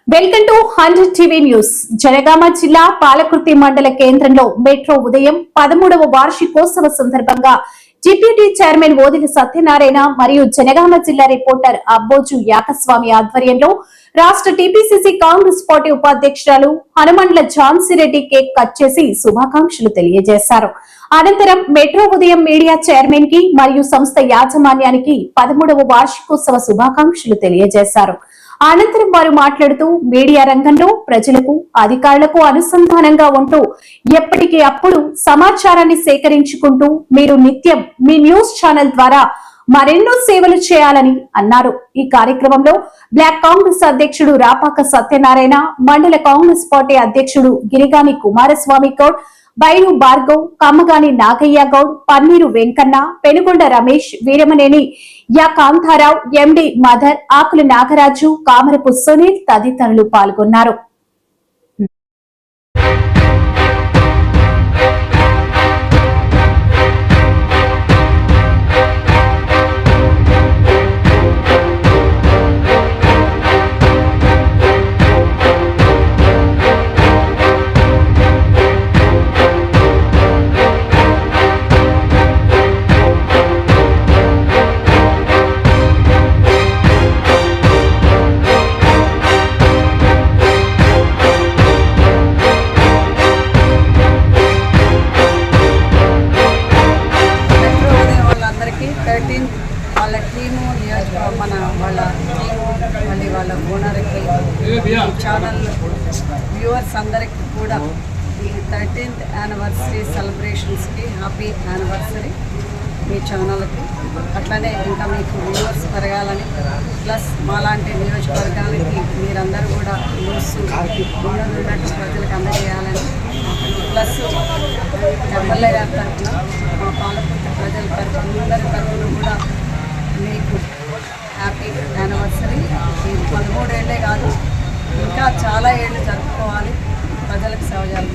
Welcome to 100 TV news. Jangaon జిల్లా పాలకుర్తి మండల కేంద్రంలో మెట్రో ఉదయం 13వ వార్షికోత్సవ సందర్భంగా డిప్యూటీ చైర్మన్ ఓదిల సత్యనారాయణ మరియు జనగామ జిల్లా రిపోర్టర్ అబ్బోజు యాకస్వామి ఆధ్వర్యంలో రాష్ట్ర టీపీసీసీ కాంగ్రెస్ పార్టీ ఉపాధ్యక్షురాలు హనుమండ్ల ఝాన్సీరెడ్డి కేక్ కట్ చేసి శుభాకాంక్షలు తెలియజేశారు. అనంతరం మెట్రో ఉదయం మీడియా చైర్మన్ కి మరియు సంస్థ యాజమాన్యానికి 13వ వార్షికోత్సవ శుభాకాంక్షలు తెలియజేశారు. అనంతరం వారు మాట్లాడుతూ మీడియా రంగంలో ప్రజలకు అధికారులకు అనుసంధానంగా ఉంటూ ఎప్పటికీ అప్పుడు సమాచారాన్ని సేకరించుకుంటూ మీరు నిత్యం మీ న్యూస్ ఛానల్ ద్వారా మరెన్నో సేవలు చేయాలని అన్నారు. ఈ కార్యక్రమంలో బ్లాక్ కాంగ్రెస్ అధ్యక్షుడు రాపాక సత్యనారాయణ, మండల కాంగ్రెస్ పార్టీ అధ్యక్షుడు గిరిగాని కుమారస్వామి గౌడ్, బైరు భార్గవ్, కమ్మగాని నాగయ్య గౌడ్, పన్నీరు వెంకన్న, పెనుగొండ రమేష్, వీరమనేని యా కాంతారావు, ఎండి మదర్, ఆకుల నాగరాజు, కామరపు సునీల్ తదితరులు పాల్గొన్నారు. వాళ్ళ టీము వాళ్ళ మళ్ళీ వాళ్ళ ఓనర్కి ఛానల్ వ్యూవర్స్ అందరికీ కూడా ఈ 13th యానివర్సరీ సెలబ్రేషన్స్కి హ్యాపీ యానివర్సరీ మీ ఛానల్కి. అట్లనే ఇంకా మీకు వ్యూవర్స్ పెరగాలని, ప్లస్ మాలాంటి నియోజకవర్గానికి మీరందరూ కూడా న్యూస్ ఉన్నట్టు ప్రజలకు అందజేయాలని, ప్లస్ ఎమ్మెల్యే గారి తరఫున మా పాలకుర్తి ప్రజల తరఫున అందరి తరఫున కూడా మీకు హ్యాపీ యానివర్సరీ. ఈ 13 ఏళ్ళే కాదు, ఇంకా చాలా ఏళ్ళు జరుపుకోవాలి, ప్రజలకు సేవ చేయాలి.